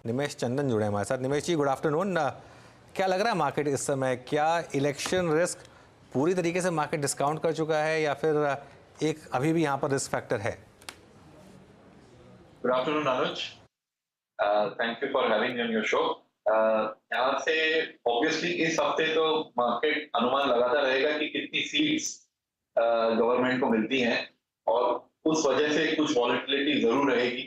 निमेश चंदन जुड़े हमारे साथ। निमेश जी, गुड आफ्टरनून। क्या लग रहा है मार्केट इस समय, क्या इलेक्शन रिस्क पूरी तरीके से मार्केट डिस्काउंट कर चुका है या फिर एक अभी भी यहाँ पर रिस्क फैक्टर है? Good afternoon Anuj, thank you for having me on your show. यहाँ से ऑब्वियसली इस हफ्ते तो मार्केट अनुमान लगाता रहेगा कि कितनी सीट्स गवर्नमेंट को मिलती हैं, और उस वजह से कुछ वॉलेटिलिटी जरूर रहेगी।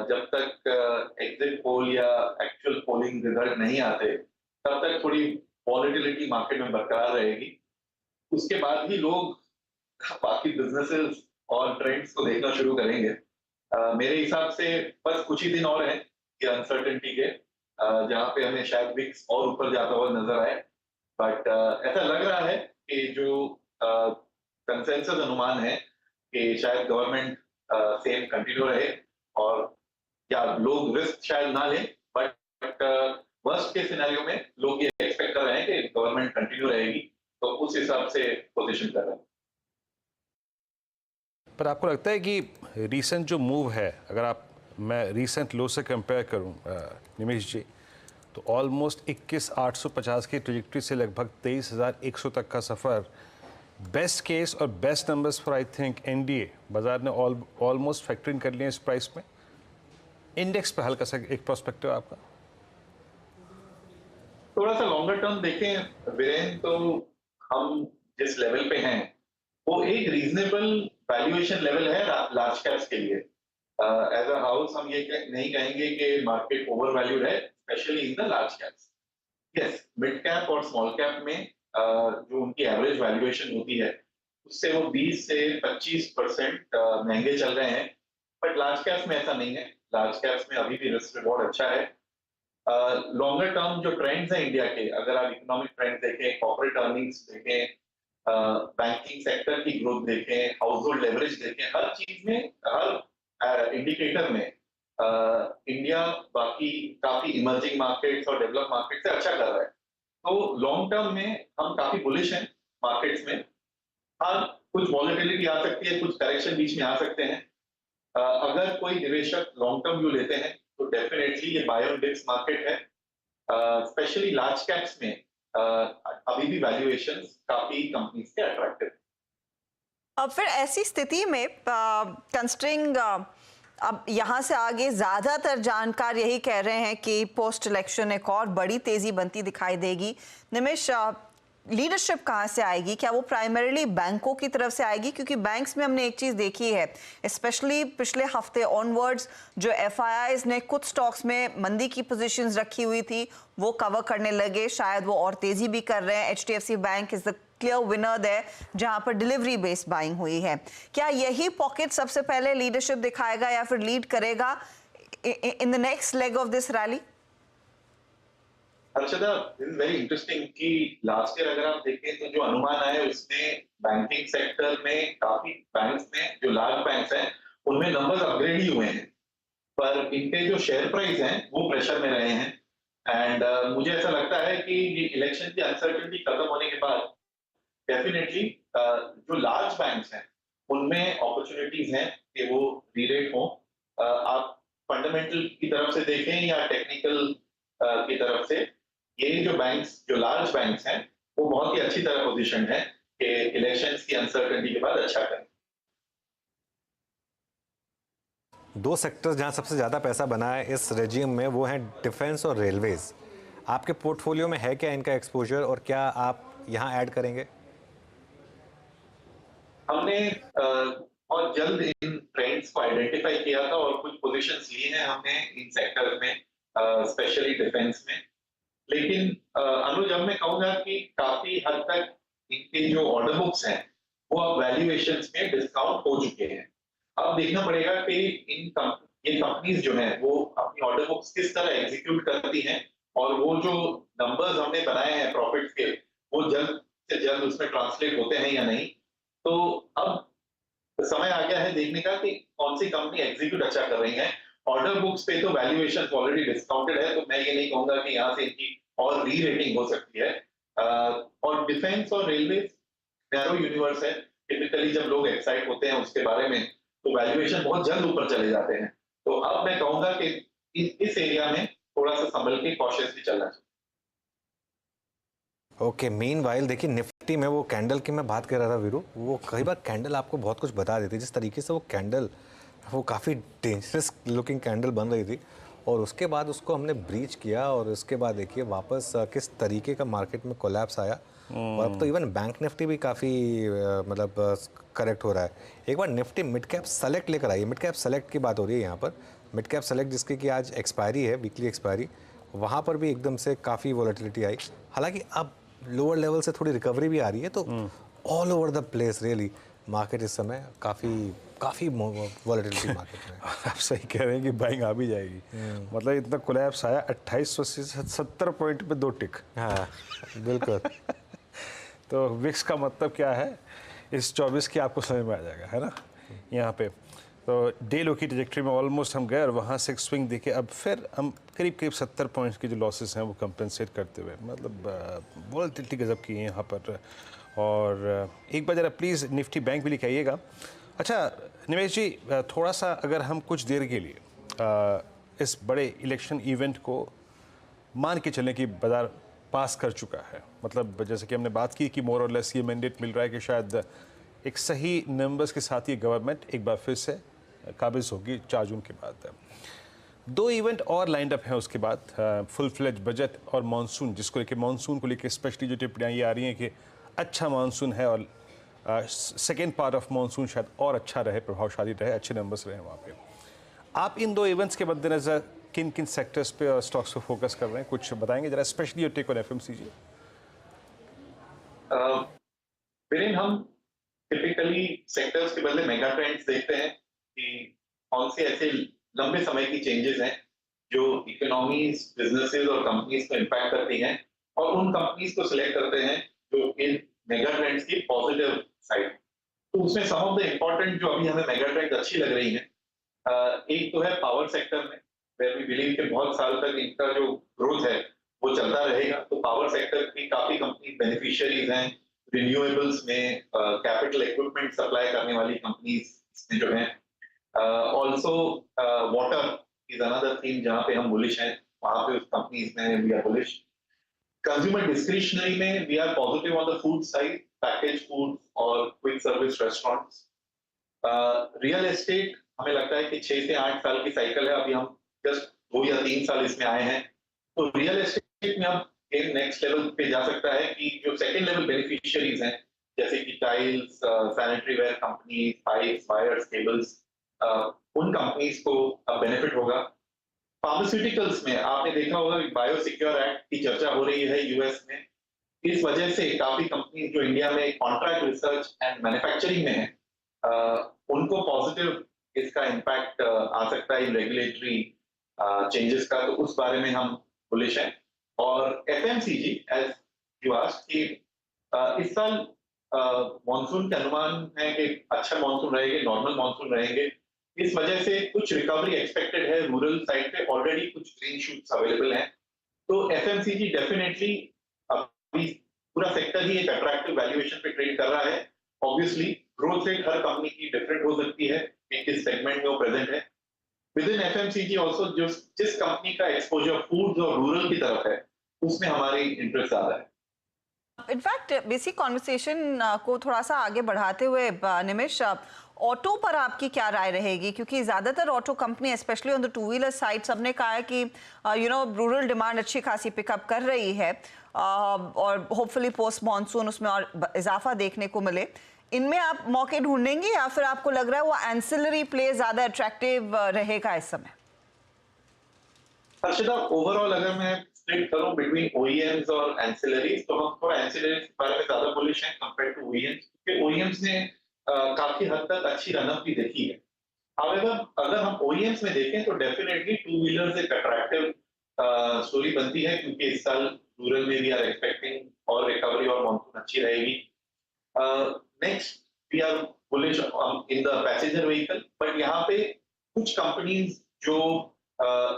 जब तक एग्जिट पोल या एक्चुअल पोलिंग रिजल्ट नहीं आते तब तक थोड़ी वॉलेटिलिटी मार्केट में बरकरार रहेगी। उसके बाद ही लोग बाकी बिजनेसेस और ट्रेंड्स को देखना शुरू करेंगे। मेरे हिसाब से बस कुछ ही दिन और हैं ये अनसर्टेनिटी के, जहां पे हमें शायद विक्स और ऊपर जाता हुआ नजर आए। बट ऐसा लग रहा है कि जो कंसेंसस अनुमान है कि शायद गवर्नमेंट सेम कंटिन्यू रहे, और या लोग रिस्क शायद ना लें, बट वर्स्ट के सिनेरियो में लोग ये एक्सपेक्ट कर रहे हैं कि गवर्नमेंट कंटिन्यू रहेगी, तो उस हिसाब से पोजीशन कर रहे हैं। पर आपको लगता है कि रीसेंट जो मूव है, अगर मैं रीसेंट लो से कंपेयर करूं निमेश जी, तो ऑलमोस्ट 21,850 की ट्रेजेक्ट्री से लगभग 23,100 तक का सफ़र, बेस्ट केस और best numbers for I think NDA बाजार ने ऑलमोस्ट फैक्टरिंग कर लिया इस प्राइस में। इंडेक्स पे हल्का सा एक पर्सपेक्टिव आपका? थोड़ा सा लॉन्गर टर्म देखें वीरेन, तो हम जिस लेवल पे हैं वो एक रीजनेबल वैल्यूएशन लेवल है लार्ज कैप्स के लिए। एज अ हाउस हम ये नहीं कहेंगे कि मार्केट ओवर वैल्यूड है, specially in the large caps. Yes, mid cap और स्मॉल कैप में जो उनकी एवरेज वैल्यूएशन होती है उससे वो 20 से 25% महंगे चल रहे हैं, बट लार्ज कैप्स में ऐसा नहीं है। लार्ज कैप्स में अभी भी रिस्क रिवॉर्ड अच्छा है। लॉन्गर टर्म जो ट्रेंड्स हैं इंडिया के, अगर आप इकोनॉमिक ट्रेंड देखें, कॉर्पोरेट अर्निंग्स देखें, बैंकिंग सेक्टर की ग्रोथ देखें, हाउस होल्ड लेवरेज देखें, हर चीज में, हर इंडिकेटर में इंडिया बाकी काफी इमर्जिंग मार्केट्स और डेवलप मार्केट से अच्छा कर रहा है। तो लॉन्ग टर्म में हम काफी बुलिश हैं मार्केट्स में। हाँ, कुछ वॉलेटिलिटी आ सकती है, कुछ करेक्शन बीच में आ सकते हैं। अगर कोई निवेशक लॉन्ग टर्म व्यू लेते हैं तो डेफिनेटली ये बाय ऑन डिप्स मार्केट है। स्पेशली लार्ज कैप्स में अभी भी वैल्यूएशंस काफी कंपनीज के अट्रैक्टिव। अब फिर ऐसी स्थिति में कंस्ट्रिंग अब यहाँ से आगे ज्यादातर जानकार यही कह रहे हैं कि पोस्ट इलेक्शन एक और बड़ी तेजी बनती दिखाई देगी। निमेश, लीडरशिप कहाँ से आएगी? क्या वो प्राइमरीली बैंकों की तरफ से आएगी? क्योंकि बैंक्स में हमने एक चीज देखी है, स्पेशली पिछले हफ्ते ऑनवर्ड्स जो एफआईआईज ने कुछ स्टॉक्स में मंदी की पोजीशंस रखी हुई थी वो कवर करने लगे, शायद वो और तेजी भी कर रहे हैं। HDFC bank is the clear winner है जहां पर डिलीवरी बेस्ड बाइंग हुई है। क्या यही पॉकेट सबसे पहले लीडरशिप दिखाएगा या फिर लीड करेगा in the next leg of this rally? Archana, this is very interesting कि लास्ट ईयर अगर आप देखें तो जो अनुमान आए उसमें बैंकिंग सेक्टर में काफी बैंक्स में, जो लार्ज बैंक्स हैं उनमें नंबर्स अपग्रेड ही हुए हैं, पर इनके जो शेयर प्राइस हैं वो प्रेशर में रहे हैं। एंड मुझे ऐसा लगता है कि ये इलेक्शन की अनसर्टेनिटी खत्म होने के बाद डेफिनेटली जो लार्ज बैंक्स हैं उनमें अपॉर्चुनिटीज हैं कि वो रीरेट हो। आप फंडामेंटल की तरफ से देखें या टेक्निकल की तरफ से, ये जो बैंक्स, जो लार्ज बैंक्स हैं वो बहुत ही अच्छी तरह पोजीशन है कि इलेक्शंस की अनसर्टेनिटी के बाद अच्छा करें। दो सेक्टर्स जहां सबसे ज्यादा पैसा बना है इस रेजिम में वो हैं डिफेंस और रेलवेज। आपके पोर्टफोलियो में है क्या इनका एक्सपोजर, और क्या आप यहां ऐड करेंगे? हमने बहुत जल्द इन ट्रेंड्स को आइडेंटिफाई किया था और कुछ पोजीशंस लिए हैं हमने इन सेक्टर्स में, स्पेशली डिफेंस में। लेकिन अनुज, अब मैं कहूंगा कि काफी हद तक इनके जो ऑर्डर बुक्स हैं वो अब वैल्यूएशंस में डिस्काउंट हो चुके हैं। अब देखना पड़ेगा कि ये कंपनीज जो हैं वो अपनी ऑर्डर बुक्स किस तरह एग्जीक्यूट करती हैं, और वो जो नंबर्स हमने बनाए हैं प्रॉफिट के वो जल्द से जल्द उसमें ट्रांसलेट होते हैं या नहीं। तो अब समय आ गया है देखने का कि कौन सी कंपनी एग्जीक्यूट अच्छा कर रही है। ऑर्डर बुक्स पे तो वैल्यूएशन ऑलरेडी डिस्काउंटेड है, तो मैं ये नहीं कहूंगा कि यहाँ से इनकी और री रेटिंग हो सकती है। और डिफेंस और रेलवे नैरो यूनिवर्स है। टिपिकली जब लोग एक्साइट होते हैं उसके बारे में तो वैल्यूएशन बहुत जल्द ऊपर चले जाते हैं। तो अब मैं कहूंगा कि इस एरिया में थोड़ा सा संभल के कॉशियसली चलना चाहिए। ओके, मीनवाइल देखिए निफ्टी में वो कैंडल की मैं बात कर रहा था वीरू, वो कई बार कैंडल आपको बहुत कुछ बता देती है। जिस तरीके से वो कैंडल, वो काफ़ी डेंजरस लुकिंग कैंडल बन रही थी और उसके बाद उसको हमने ब्रीच किया और उसके बाद देखिए वापस किस तरीके का मार्केट में कोलैप्स आया। और अब तो इवन बैंक निफ्टी भी काफ़ी मतलब करेक्ट हो रहा है। एक बार निफ्टी मिड कैप सेलेक्ट लेकर आई है, मिड कैप सेलेक्ट की बात हो रही है यहाँ पर, मिड कैप सेलेक्ट जिसकी कि आज एक्सपायरी है, वीकली एक्सपायरी, वहाँ पर भी एकदम से काफ़ी वॉलेटिलिटी आई। हालांकि अब लोअर लेवल से थोड़ी रिकवरी भी आ रही है, तो all over the place really market इस समय काफ़ी वॉलेटिलिटी मार्केट में। आप सही कह रहे हैं कि बाइंग आ भी जाएगी। मतलब इतना कोलैप्स आया 2800 से 70 पॉइंट पे 2 टिक। हाँ बिल्कुल। तो विक्स का मतलब क्या है इस 24 की आपको समझ में आ जाएगा, है ना। यहाँ पे तो डे लो की ट्रैजेक्टरी में ऑलमोस्ट हम गए और वहाँ से एक स्विंग देखे, अब फिर हम करीब 70 पॉइंट्स की जो लॉसेस हैं वो कंपेंसेट करते हुए, मतलब वॉलेटिलिटी गजब की है यहाँ पर। और एक बार ज़रा प्लीज़ निफ्टी बैंक भी लिख आइएगा। अच्छा निमेश जी, थोड़ा सा अगर हम कुछ देर के लिए इस बड़े इलेक्शन इवेंट को मान के चलें कि बाजार पास कर चुका है, मतलब जैसे कि हमने बात की कि मोर और लेस ये मैंडेट मिल रहा है कि शायद एक सही नंबर्स के साथ ये गवर्नमेंट एक बार फिर से काबिज होगी 4 जून के बाद। 2 इवेंट और लाइंड अप हैं उसके बाद, फुल फ्लेज बजट और मानसून, जिसको लेके मानसून को लेके स्पेशली जो टिप्पणियाँ ये आ रही हैं कि अच्छा मानसून है और सेकेंड पार्ट ऑफ मानसून शायद और अच्छा रहे, प्रभावशाली रहे, अच्छे नंबर्स रहे वहाँ पे। आप इन 2 इवेंट्स के मद्देनजर किन किन सेक्टर्स पे और स्टॉक्स पे फोकस कर रहे हैं, कुछ बताएंगे जरा, specially your take on FMCG. फिर हम टिपिकली सेक्टर्स के बदले मेगा ट्रेंड्स देखते हैं कि कौन से ऐसे लंबे समय की चेंजेस हैं जो इकोनॉमीज, बिजनेसेस और कंपनीज को इम्पैक्ट करती हैं, और उन कंपनीज को सिलेक्ट करते हैं जो इन मेगा ट्रेंड्स की पॉजिटिव साइड। तो उसमें सम ऑफ द इम्पोर्टेंट जो अभी हमें मेगा ट्रेंड्स अच्छी लग रही हैं, एक तो है पावर सेक्टर में, वेयर वी बिलीव कि बहुत साल तक इनका जो ग्रोथ है वो चलता रहेगा। तो पावर सेक्टर की काफी कंपनी बेनिफिशियरीज हैं, रिन्यूएबल्स में कैपिटल इक्विपमेंट सप्लाई करने वाली कंपनीज इसमें जो है। Also water is another theme जहां पे हम बुलिश हैं, वहां पे उस कंपनीज में we are bullish. Consumer discretionary में we are positive on the food side, package food और quick service restaurants. Real estate हमें लगता है कि 6 से 8 साल की साइकिल है, अभी हम जस्ट 2 या 3 साल इसमें आए हैं। तो रियल एस्टेट में अब गेम नेक्स्ट लेवल पे जा सकता है कि जो सेकंड लेवल बेनिफिशियरीज हैं जैसे कि tiles, sanitary ware company, pipes, wires, cables, उन कंपनीज को अब बेनिफिट होगा। फार्मास्यूटिकल्स में आपने देखा होगा कि बायो सिक्योर एक्ट की चर्चा हो रही है यूएस में। इस वजह से काफी कंपनी जो इंडिया में कॉन्ट्रैक्ट रिसर्च एंड मैन्युफैक्चरिंग में है, उनको पॉजिटिव इसका इम्पैक्ट आ सकता है इन रेगुलेटरी चेंजेस का, तो उस बारे में हम बुलिश हैं। और एफएमसीजी एज यू आस्क्ड कि इस साल मॉनसून के अनुमान है कि अच्छा मॉनसून रहेंगे, नॉर्मल मॉनसून रहेंगे। इस वजह से कुछ रिकवरी एक्सपेक्टेड है, रूरल साइड पे ऑलरेडी कुछ ग्रीन शूट्स अवेलेबल हैं। तो एफएमसीजी डेफिनेटली अभी पूरा सेक्टर ही एक अट्रैक्टिव वैल्यूएशन पे ट्रेड कर रहा है। ऑब्वियसली ग्रोथ रेट हर कंपनी की डिफरेंट हो सकती है कि किस सेगमेंट में वो प्रेजेंट है। विद इन एफएमसीजी ऑल्सो जिस कंपनी का एक्सपोजर फूड और रूरल की तरफ है, उसमें हमारी इंटरेस्ट ज्यादा है। इनफैक्ट बेसिक कॉन्वर्सेशन को थोड़ा सा आगे बढ़ाते हुए निमेश, ऑटो पर आपकी क्या राय रहेगी, क्योंकि ज़्यादातर auto company specially on the 2 wheeler side सबने कहा है कि रूरल डिमांड अच्छी खासी पिकअप कर रही है और होपफुली पोस्ट मॉनसून उसमें और इजाफा देखने को मिले। इनमें आप मौके ढूंढेंगे या फिर आपको लग रहा है वो एंसिलरी प्ले ज़्यादा अट्रैक्टिव रहेगा इस समय? हर्षिता, ओवरऑल अगर मैं स्प्लिट करूं बिटवीन ओईएम्स और एंसिलरीज, तो हम थोड़ा एंसिलरीज के बारे में ज्यादा बुलिश हैं कंपेयर टू ओईएम्स, क्योंकि ओईएम्स ने काफी हद तक अच्छी रनअप भी देखी है। हाउएवर अगर हम ओईएम्स में देखें तो डेफिनेटली 2 व्हीलर्स एक अट्रैक्टिव स्टोरी बनती है, क्योंकि इस साल रूरल में वी आर एक्सपेक्टिंग और रिकवरी और मॉनसून अच्छी रहेगी। Next we are bullish in the passenger vehicle, but यहाँ पे कुछ कंपनीज जो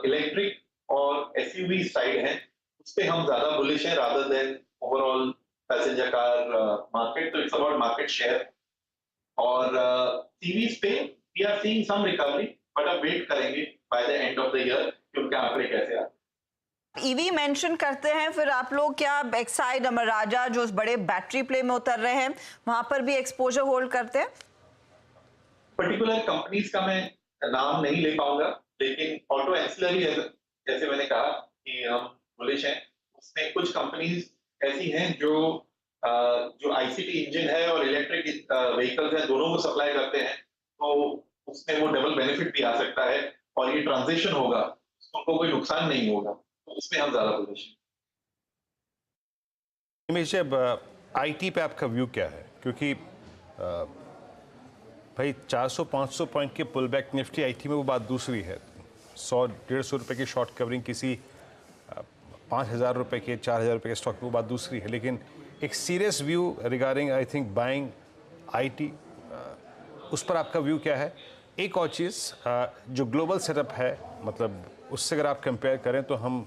इलेक्ट्रिक और एसयूवी साइड है उस पे हम ज्यादा बुलिश हैं rather than overall passenger car market. तो इट्स अबाउट मार्केट शेयर। और सीवीज पे we are seeing some recovery, but अब वेट करेंगे by the end of the year, कि उनके आंकड़े कैसे आते। ईवी मेंशन करते हैं, फिर आप लोग क्या एक्साइड, अमर राजा जो बड़े बैटरी प्ले में उतर रहे हैं, वहां पर भी एक्सपोजर होल्ड करते हैं? पर्टिकुलर कंपनीज का मैं नाम नहीं ले पाऊंगा, लेकिन ऑटो एंसिलरी जैसे मैंने कहा कि हम बुलिश हैं, उसमें कुछ कंपनीज ऐसी हैं जो आईसीटी इंजन है और इलेक्ट्रिक व्हीकल्स हैं, दोनों को सप्लाई करते हैं, तो उसमें वो डबल बेनिफिट भी आ सकता है और ये ट्रांजिशन होगा, उनको कोई नुकसान नहीं होगा, तो उसमें हम ज्यादा बुलिश हैं। निमेश जी, अब आईटी पे आपका व्यू क्या है? क्योंकि भाई 400-500 पॉइंट के पुल बैक निफ्टी आईटी में वो बात दूसरी है, 100-150 रुपए की शॉर्ट कवरिंग किसी 5,000 रुपए के 4,000 रुपए के स्टॉक में वो बात दूसरी है, लेकिन एक serious view regarding I think buying IT, उस पर आपका व्यू क्या है? एक और चीज़, जो ग्लोबल सेटअप है, मतलब उससे अगर आप कंपेयर करें तो हम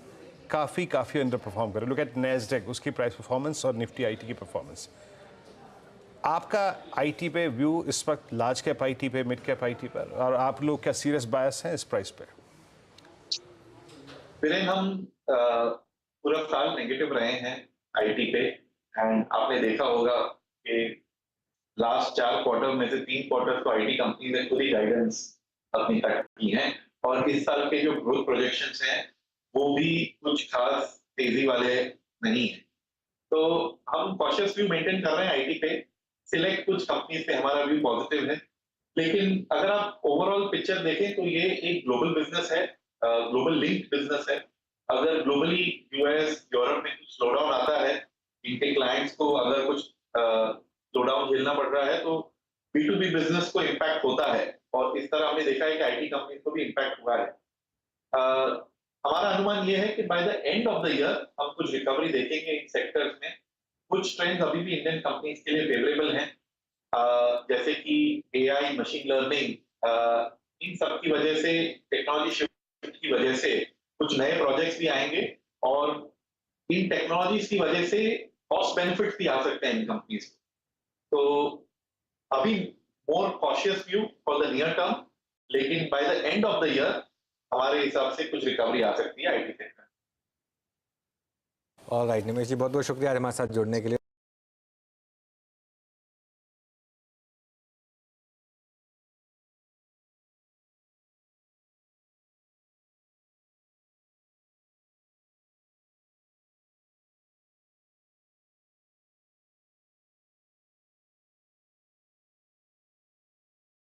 काफ़ी अंडर परफॉर्म करें। लुक एट नैस्डैक, उसकी प्राइस परफॉर्मेंस और निफ्टी आईटी की परफॉर्मेंस। आपका आईटी पे व्यू इस वक्त, लार्ज कैप आईटी पे, मिड कैप आईटी पर, और आप लोग क्या सीरियस बायस हैं इस प्राइस पे? फिर हम पूरा साल नेगेटिव रहे हैं आईटी पे, एंड आपने देखा होगा कि लास्ट 4 क्वार्टर में से 3 क्वार्टर तो आईटी कंपनी ने खुद ही गाइडेंस अपनी कट की है, और इस साल के जो ग्रोथ प्रोजेक्शंस हैं वो भी कुछ खास तेजी वाले नहीं है, तो हम कॉशियस व्यू मेंटेन कर रहे हैं आईटी पे। सिलेक्ट कुछ कंपनीज पे हमारा व्यू पॉजिटिव है, लेकिन अगर आप ओवरऑल पिक्चर देखें तो ये एक ग्लोबल बिजनेस है, ग्लोबल लिंक्ड बिजनेस है। अगर ग्लोबली यूएस, यूरोप में कुछ स्लोडाउन आता है, इनके क्लाइंट्स को अगर कुछ स्लोडाउन झेलना पड़ रहा है, तो B2B बिजनेस को इम्पैक्ट होता है, और इस तरह हमने देखा है कि आईटी कंपनी को भी इम्पैक्ट हुआ है। हमारा अनुमान ये है कि bye the end of the year हम कुछ रिकवरी देखेंगे इन सेक्टर्स में। कुछ ट्रेंड्स अभी भी इंडियन कंपनीज के लिए फेवरेबल हैं, जैसे कि एआई, मशीन लर्निंग, इन सब की वजह से, टेक्नोलॉजी शिफ्ट की वजह से कुछ नए प्रोजेक्ट्स भी आएंगे, और इन टेक्नोलॉजीज की वजह से कॉस्ट बेनिफिट्स भी आ सकते हैं इन कंपनीज को। तो अभी more cautious view for the near term, लेकिन by the end of the year हमारे हिसाब से कुछ रिकवरी आ सकती है IT sector. All right Nimesh ji, बहुत बहुत शुक्रिया हमारे साथ जुड़ने के लिए।